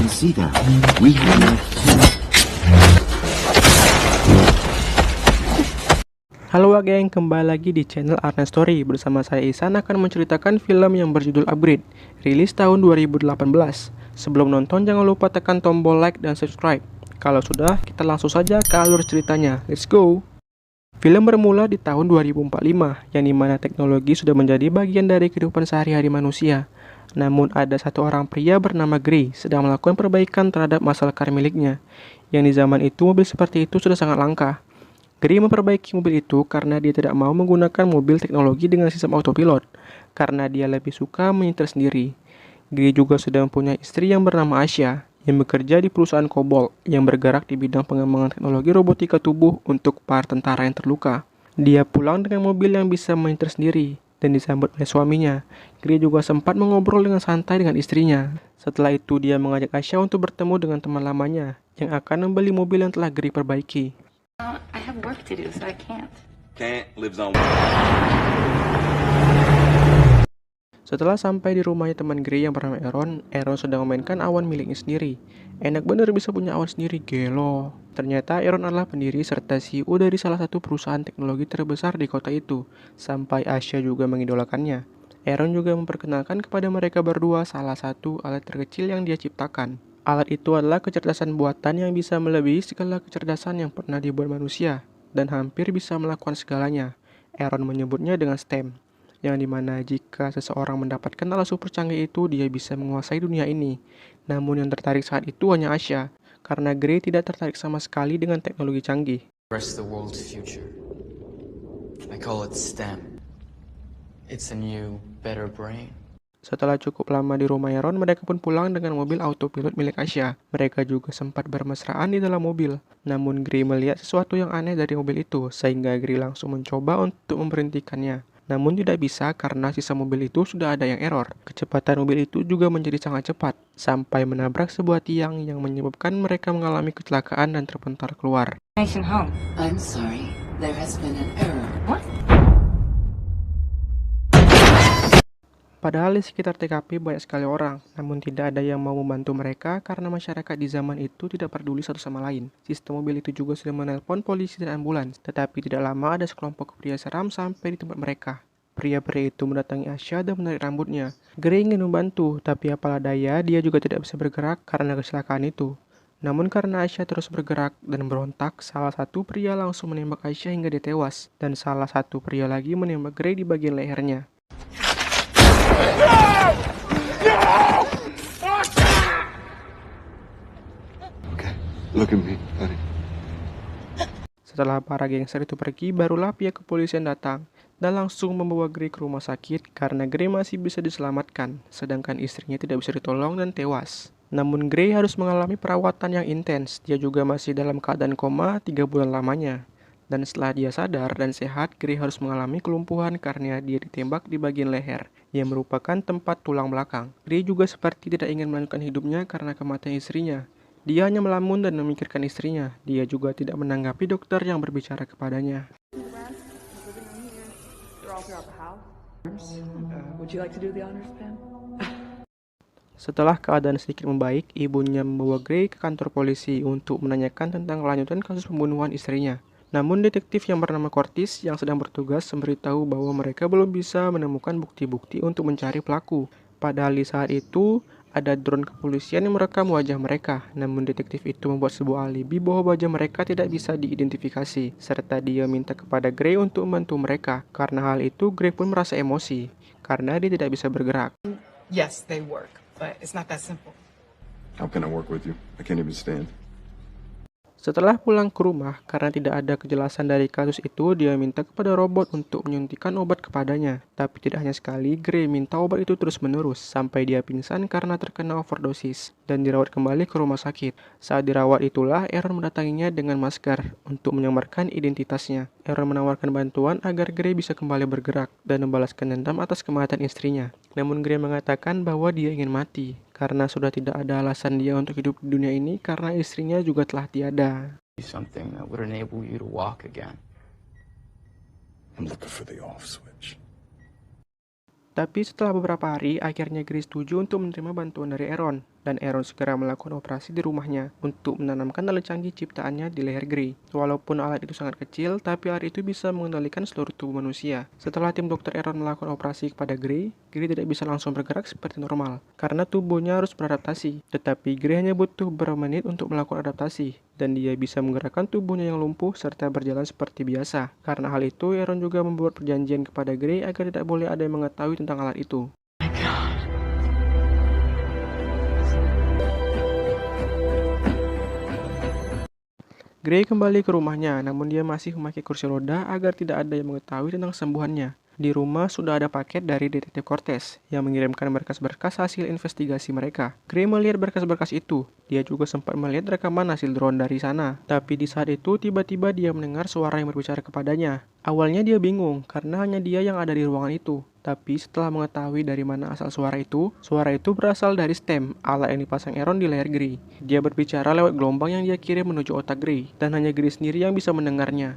can see that. We have... Halo geng, kembali lagi di channel Arna Story. Bersama saya Isan akan menceritakan film yang berjudul Upgrade, rilis tahun 2018. Sebelum nonton jangan lupa tekan tombol like dan subscribe. Kalau sudah, kita langsung saja ke alur ceritanya. Let's go! Film bermula di tahun 2045, yang dimana teknologi sudah menjadi bagian dari kehidupan sehari-hari manusia. Namun ada satu orang pria bernama Gray sedang melakukan perbaikan terhadap muscle car miliknya. Yang di zaman itu mobil seperti itu sudah sangat langka. Gray memperbaiki mobil itu karena dia tidak mau menggunakan mobil teknologi dengan sistem autopilot, karena dia lebih suka menyetir sendiri. Gray juga sudah mempunyai istri yang bernama Asya, yang bekerja di perusahaan Cobalt yang bergerak di bidang pengembangan teknologi robotika tubuh untuk para tentara yang terluka. Dia pulang dengan mobil yang bisa menyetir sendiri, dan disambut oleh suaminya. Gray juga sempat mengobrol dengan santai dengan istrinya. Setelah itu dia mengajak Asya untuk bertemu dengan teman lamanya, yang akan membeli mobil yang telah Gray perbaiki. I have work to do, so I can't. Can't lives on. Setelah sampai di rumahnya teman Gray yang bernama Aaron sedang memainkan awan miliknya sendiri. Enak bener bisa punya awan sendiri, gelo. Ternyata Aaron adalah pendiri serta CEO dari salah satu perusahaan teknologi terbesar di kota itu. Sampai Asya juga mengidolakannya. Aaron juga memperkenalkan kepada mereka berdua salah satu alat terkecil yang dia ciptakan. Alat itu adalah kecerdasan buatan yang bisa melebihi segala kecerdasan yang pernah dibuat manusia, dan hampir bisa melakukan segalanya. Aaron menyebutnya dengan STEM, yang dimana jika seseorang mendapatkan alat super canggih itu, dia bisa menguasai dunia ini. Namun yang tertarik saat itu hanya Asya, karena Gray tidak tertarik sama sekali dengan teknologi canggih. Rest the world's future. I call it STEM. It's a new, better brain. Setelah cukup lama di rumah Aaron, mereka pun pulang dengan mobil autopilot milik Asya. Mereka juga sempat bermesraan di dalam mobil. Namun Gray melihat sesuatu yang aneh dari mobil itu, sehingga Gray langsung mencoba untuk memberhentikannya. Namun tidak bisa karena sisa mobil itu sudah ada yang error. Kecepatan mobil itu juga menjadi sangat cepat, sampai menabrak sebuah tiang yang menyebabkan mereka mengalami kecelakaan dan terpental keluar. Nation home. I'm sorry, there has been an error. What? Padahal di sekitar TKP banyak sekali orang, namun tidak ada yang mau membantu mereka karena masyarakat di zaman itu tidak peduli satu sama lain. Sistem mobil itu juga sudah menelpon polisi dan ambulans, tetapi tidak lama ada sekelompok pria seram sampai di tempat mereka. Pria-pria itu mendatangi Asya dan menarik rambutnya. Gray ingin membantu, tapi apalah daya dia juga tidak bisa bergerak karena kecelakaan itu. Namun karena Asya terus bergerak dan berontak, salah satu pria langsung menembak Asya hingga dia tewas, dan salah satu pria lagi menembak Gray di bagian lehernya. Okay, look at me, honey. Setelah para gangster itu pergi, barulah pihak kepolisian datang dan langsung membawa Gray ke rumah sakit karena Gray masih bisa diselamatkan, sedangkan istrinya tidak bisa ditolong dan tewas. Namun Gray harus mengalami perawatan yang intens. Dia juga masih dalam keadaan koma 3 bulan lamanya. Dan setelah dia sadar dan sehat, Gray harus mengalami kelumpuhan karena dia ditembak di bagian leher, yang merupakan tempat tulang belakang. Gray juga seperti tidak ingin melanjutkan hidupnya karena kematian istrinya. Dia hanya melamun dan memikirkan istrinya. Dia juga tidak menanggapi dokter yang berbicara kepadanya. Setelah keadaan sedikit membaik, ibunya membawa Gray ke kantor polisi untuk menanyakan tentang kelanjutan kasus pembunuhan istrinya. Namun detektif yang bernama Curtis yang sedang bertugas memberitahu bahwa mereka belum bisa menemukan bukti-bukti untuk mencari pelaku. Padahal di saat itu, ada drone kepolisian yang merekam wajah mereka. Namun detektif itu membuat sebuah alibi bahwa wajah mereka tidak bisa diidentifikasi. Serta dia minta kepada Gray untuk membantu mereka. Karena hal itu, Gray pun merasa emosi, karena dia tidak bisa bergerak. Yes, they work, but it's not that simple. How can I work with you? I can't even stand. Setelah pulang ke rumah, karena tidak ada kejelasan dari kasus itu, dia minta kepada robot untuk menyuntikkan obat kepadanya. Tapi tidak hanya sekali, Gray minta obat itu terus-menerus, sampai dia pingsan karena terkena overdosis, dan dirawat kembali ke rumah sakit. Saat dirawat itulah, Aaron mendatanginya dengan masker, untuk menyamarkan identitasnya. Aaron menawarkan bantuan agar Gray bisa kembali bergerak, dan membalaskan dendam atas kematian istrinya. Namun Gray mengatakan bahwa dia ingin mati, karena sudah tidak ada alasan dia untuk hidup di dunia ini karena istrinya juga telah tiada. Something that would enable you to walk again. I'm looking for the off switch. Tapi setelah beberapa hari, akhirnya Gray setuju untuk menerima bantuan dari Aaron. dan Aaron segera melakukan operasi di rumahnya untuk menanamkan alat canggih ciptaannya di leher Gray. Walaupun alat itu sangat kecil, tapi alat itu bisa mengendalikan seluruh tubuh manusia. Setelah tim dokter Aaron melakukan operasi kepada Gray tidak bisa langsung bergerak seperti normal karena tubuhnya harus beradaptasi. Tetapi Gray hanya butuh beberapa menit untuk melakukan adaptasi, dan dia bisa menggerakkan tubuhnya yang lumpuh serta berjalan seperti biasa. Karena hal itu, Aaron juga membuat perjanjian kepada Gray agar tidak boleh ada yang mengetahui tentang alat itu. Gray kembali ke rumahnya, namun dia masih memakai kursi roda agar tidak ada yang mengetahui tentang kesembuhannya. Di rumah sudah ada paket dari detektif Cortez yang mengirimkan berkas-berkas hasil investigasi mereka. Gray melihat berkas-berkas itu. Dia juga sempat melihat rekaman hasil drone dari sana. Tapi di saat itu tiba-tiba dia mendengar suara yang berbicara kepadanya. Awalnya dia bingung karena hanya dia yang ada di ruangan itu. Tapi setelah mengetahui dari mana asal suara itu berasal dari stem, alat yang dipasang Aaron di leher Gray. Dia berbicara lewat gelombang yang dia kirim menuju otak Gray, dan hanya Gray sendiri yang bisa mendengarnya.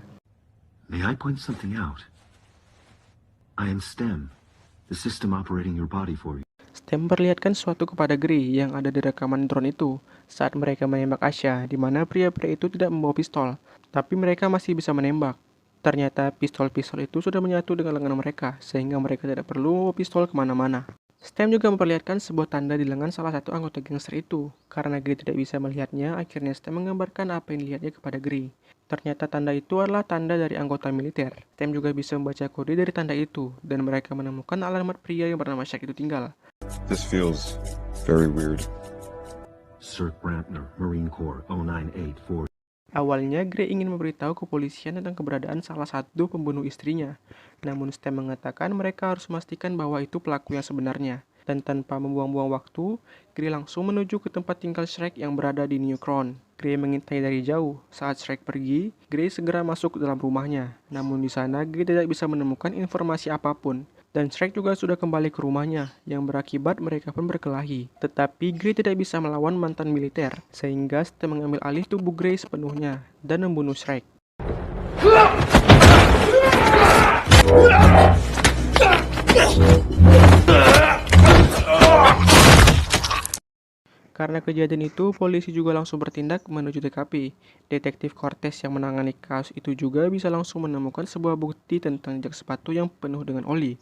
May I point something out? I am STEM, the system operating your body for you. Stem perlihatkan sesuatu kepada Gray yang ada di rekaman drone itu saat mereka menembak Asha, di mana pria-pria itu tidak membawa pistol, tapi mereka masih bisa menembak. Ternyata pistol-pistol itu sudah menyatu dengan lengan mereka, sehingga mereka tidak perlu membawa pistol kemana-mana. Stem juga memperlihatkan sebuah tanda di lengan salah satu anggota gangster itu. Karena Gray tidak bisa melihatnya, akhirnya Stem menggambarkan apa yang dilihatnya kepada Gray. Ternyata tanda itu adalah tanda dari anggota militer. Stem juga bisa membaca kode dari tanda itu, dan mereka menemukan alamat pria yang bernama Shaq itu tinggal. This feels very weird. Sir Brantner, Marine Corps, 0984. Awalnya, Gray ingin memberitahu kepolisian tentang keberadaan salah satu pembunuh istrinya. Namun Stem mengatakan mereka harus memastikan bahwa itu pelaku yang sebenarnya. Dan tanpa membuang-buang waktu, Gray langsung menuju ke tempat tinggal Shrek yang berada di New Crown. Gray mengintai dari jauh. Saat Shrek pergi, Gray segera masuk ke dalam rumahnya. Namun di sana, Gray tidak bisa menemukan informasi apapun. Dan Shrek juga sudah kembali ke rumahnya, yang berakibat mereka pun berkelahi. Tetapi Gray tidak bisa melawan mantan militer, sehingga Stem mengambil alih tubuh Gray sepenuhnya, dan membunuh Shrek. Karena kejadian itu, polisi juga langsung bertindak menuju TKP. Detektif Cortez yang menangani kasus itu juga bisa langsung menemukan sebuah bukti tentang jejak sepatu yang penuh dengan oli,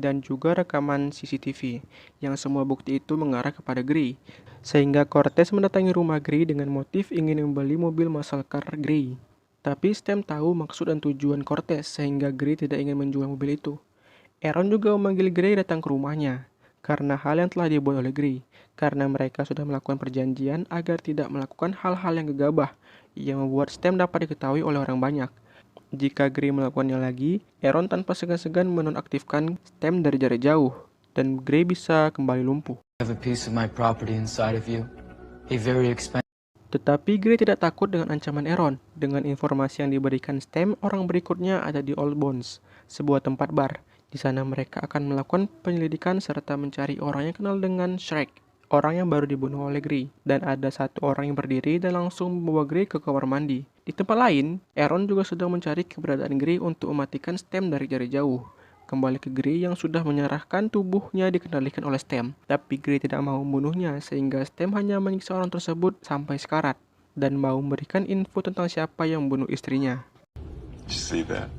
dan juga rekaman CCTV, yang semua bukti itu mengarah kepada Gray. Sehingga Cortez mendatangi rumah Gray dengan motif ingin membeli mobil muscle car Gray. Tapi Stem tahu maksud dan tujuan Cortez, sehingga Gray tidak ingin menjual mobil itu. Aaron juga memanggil Gray datang ke rumahnya, karena hal yang telah dibuat oleh Gray, karena mereka sudah melakukan perjanjian agar tidak melakukan hal-hal yang gegabah yang membuat Stem dapat diketahui oleh orang banyak. Jika Gray melakukannya lagi, Aaron tanpa segan-segan menonaktifkan Stem dari jarak jauh, dan Gray bisa kembali lumpuh. I have a piece of my property inside of you. A very expensive. Tetapi Gray tidak takut dengan ancaman Aaron. Dengan informasi yang diberikan Stem, orang berikutnya ada di Old Bones, sebuah tempat bar. Di sana mereka akan melakukan penyelidikan serta mencari orang yang kenal dengan Shrek, orang yang baru dibunuh oleh Gray. Dan ada satu orang yang berdiri dan langsung membawa Gray ke kamar mandi. Di tempat lain, Aaron juga sedang mencari keberadaan Gray untuk mematikan Stem dari jarak jauh. Kembali ke Gray yang sudah menyerahkan tubuhnya dikendalikan oleh Stem. Tapi Gray tidak mau membunuhnya, sehingga Stem hanya menyiksa orang tersebut sampai sekarat, dan mau memberikan info tentang siapa yang membunuh istrinya. Did you see that?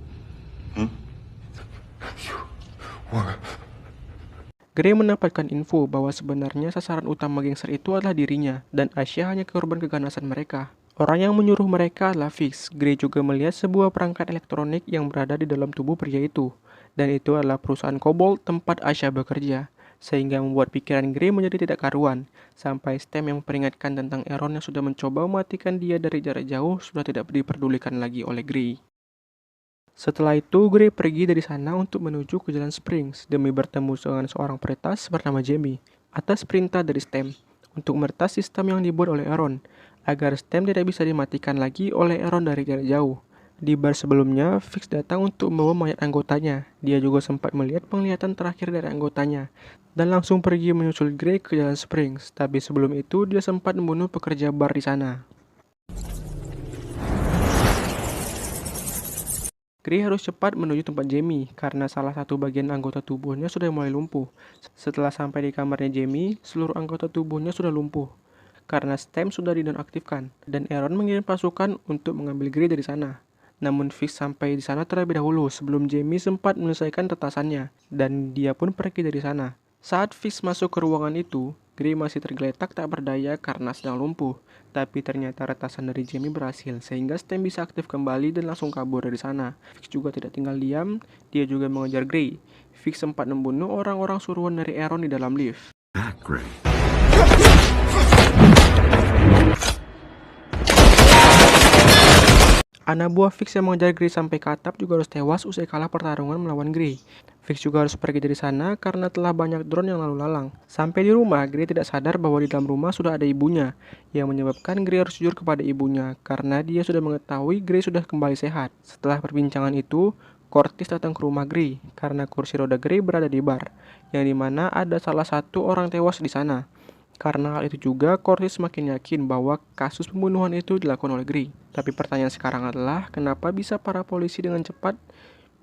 Gray mendapatkan info bahwa sebenarnya sasaran utama gangster itu adalah dirinya, dan Asha hanya korban keganasan mereka. Orang yang menyuruh mereka adalah Fix. Gray juga melihat sebuah perangkat elektronik yang berada di dalam tubuh pria itu, dan itu adalah perusahaan Cobalt tempat Asha bekerja, sehingga membuat pikiran Gray menjadi tidak karuan, sampai Stem yang memperingatkan tentang Aaron yang sudah mencoba mematikan dia dari jarak jauh sudah tidak diperdulikan lagi oleh Gray. Setelah itu, Gray pergi dari sana untuk menuju ke Jalan Springs demi bertemu dengan seorang peretas bernama Jamie atas perintah dari Stem untuk meretas sistem yang dibuat oleh Aaron agar Stem tidak bisa dimatikan lagi oleh Aaron dari jarak jauh. Di bar sebelumnya, Fix datang untuk membawa mayat anggotanya. Dia juga sempat melihat penglihatan terakhir dari anggotanya dan langsung pergi menyusul Gray ke Jalan Springs. Tapi sebelum itu, dia sempat membunuh pekerja bar di sana. Gray harus cepat menuju tempat Jamie karena salah satu bagian anggota tubuhnya sudah mulai lumpuh. Setelah sampai di kamarnya Jamie, seluruh anggota tubuhnya sudah lumpuh karena stem sudah dinonaktifkan dan Aaron mengirim pasukan untuk mengambil Gray dari sana. Namun Fix sampai di sana terlebih dahulu sebelum Jamie sempat menyelesaikan retasannya dan dia pun pergi dari sana. Saat Fix masuk ke ruangan itu, Gray masih tergeletak tak berdaya karena sedang lumpuh. Tapi ternyata retasan dari Jamie berhasil sehingga stem bisa aktif kembali dan langsung kabur dari sana. Fix juga tidak tinggal diam, dia juga mengejar Gray. Fix sempat membunuh orang-orang suruhan dari Aaron di dalam lift. Back, Gray. Anak buah Fix yang mengejar Gray sampai ke atap juga harus tewas usai kalah pertarungan melawan Gray. Fix juga harus pergi dari sana karena telah banyak drone yang lalu lalang. Sampai di rumah, Gray tidak sadar bahwa di dalam rumah sudah ada ibunya, yang menyebabkan Gray harus jujur kepada ibunya karena dia sudah mengetahui Gray sudah kembali sehat. Setelah perbincangan itu, Curtis datang ke rumah Gray karena kursi roda Gray berada di bar, yang dimana ada salah satu orang tewas di sana. Karena hal itu juga, Curtis semakin yakin bahwa kasus pembunuhan itu dilakukan oleh Gray. Tapi pertanyaan sekarang adalah, kenapa bisa para polisi dengan cepat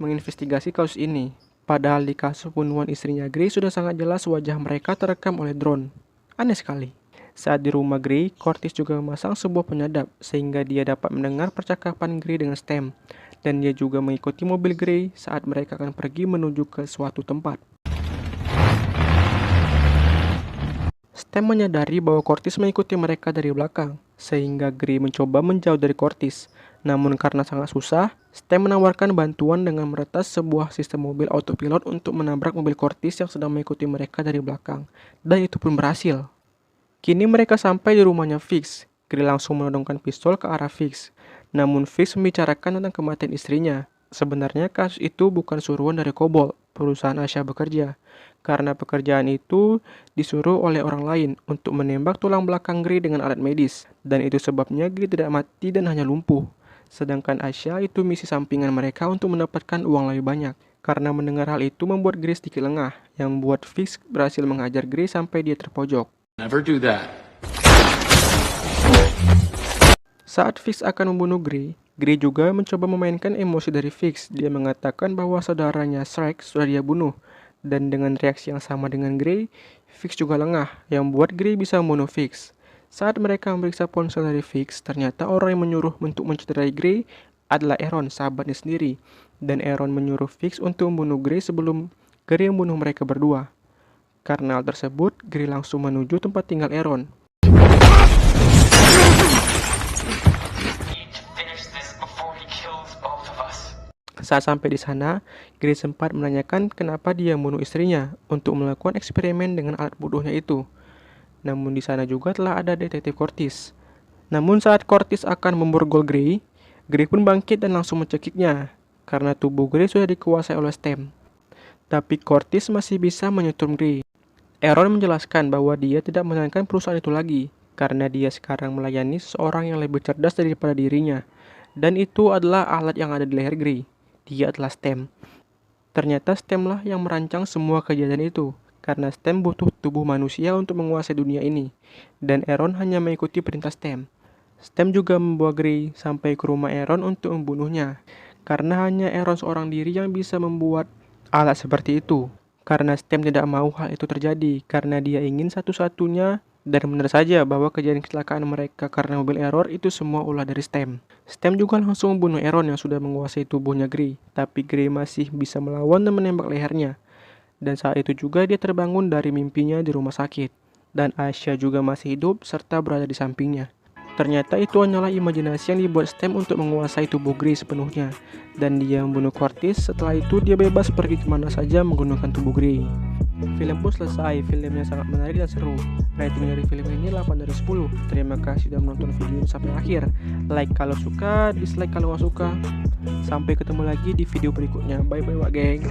menginvestigasi kasus ini? Padahal di kasus pembunuhan istrinya Gray sudah sangat jelas wajah mereka terekam oleh drone. Aneh sekali. Saat di rumah Gray, Curtis juga memasang sebuah penyadap, sehingga dia dapat mendengar percakapan Gray dengan Stem. Dan dia juga mengikuti mobil Gray saat mereka akan pergi menuju ke suatu tempat. Stem menyadari bahwa Curtis mengikuti mereka dari belakang, sehingga Gray mencoba menjauh dari Curtis. Namun karena sangat susah, Stem menawarkan bantuan dengan meretas sebuah sistem mobil autopilot untuk menabrak mobil Curtis yang sedang mengikuti mereka dari belakang. Dan itu pun berhasil. Kini mereka sampai di rumahnya Fix. Gray langsung menodongkan pistol ke arah Fix. Namun Fix membicarakan tentang kematian istrinya. Sebenarnya kasus itu bukan suruhan dari Cobalt, perusahaan Asha bekerja. Karena pekerjaan itu disuruh oleh orang lain untuk menembak tulang belakang Gray dengan alat medis. Dan itu sebabnya Gray tidak mati dan hanya lumpuh. Sedangkan Asha itu misi sampingan mereka untuk mendapatkan uang lebih banyak. Karena mendengar hal itu membuat Gray sedikit lengah, yang membuat Fix berhasil menghajar Gray sampai dia terpojok. Never do that. Saat Fix akan membunuh Gray, Gray juga mencoba memainkan emosi dari Fix. Dia mengatakan bahwa saudaranya Shrek sudah dia bunuh. Dan dengan reaksi yang sama dengan Gray, Fix juga lengah, yang membuat Gray bisa membunuh Fix. Saat mereka memeriksa ponsel dari Fix, ternyata orang yang menyuruh untuk mencederai Gray adalah Aaron, sahabatnya sendiri. Dan Aaron menyuruh Fix untuk membunuh Gray sebelum Gray membunuh mereka berdua. Karena hal tersebut, Gray langsung menuju tempat tinggal Aaron. Saat sampai di sana, Gray sempat menanyakan kenapa dia membunuh istrinya untuk melakukan eksperimen dengan alat bodohnya itu. Namun di sana juga telah ada detektif Curtis. Namun saat Curtis akan memborgol Gray, Gray pun bangkit dan langsung mencekiknya karena tubuh Gray sudah dikuasai oleh Stem. Tapi Curtis masih bisa menyetrum Gray. Aaron menjelaskan bahwa dia tidak menjalankan perusahaan itu lagi karena dia sekarang melayani seseorang yang lebih cerdas daripada dirinya. Dan itu adalah alat yang ada di leher Gray. Dia adalah Stem. Ternyata Stem lah yang merancang semua kejadian itu, karena Stem butuh tubuh manusia untuk menguasai dunia ini, dan Aaron hanya mengikuti perintah Stem. Stem juga membawa Gray sampai ke rumah Aaron untuk membunuhnya, karena hanya Aaron seorang diri yang bisa membuat alat seperti itu. Karena Stem tidak mau hal itu terjadi, karena dia ingin satu-satunya. Dan benar saja bahwa kejadian kecelakaan mereka karena mobil error itu semua ulah dari Stem. Stem juga langsung membunuh Aaron yang sudah menguasai tubuhnya Gray. Tapi Gray masih bisa melawan dan menembak lehernya. Dan saat itu juga dia terbangun dari mimpinya di rumah sakit. Dan Asha juga masih hidup serta berada di sampingnya. Ternyata itu hanyalah imajinasi yang dibuat Stem untuk menguasai tubuh Gray sepenuhnya. Dan dia membunuh Curtis, setelah itu dia bebas pergi kemana saja menggunakan tubuh Gray. Film pun selesai, filmnya sangat menarik dan seru. Rating dari film ini 8 dari 10. Terima kasih sudah menonton video ini sampai akhir. Like kalau suka, dislike kalau nggak suka. Sampai ketemu lagi di video berikutnya. Bye bye Wak Geng.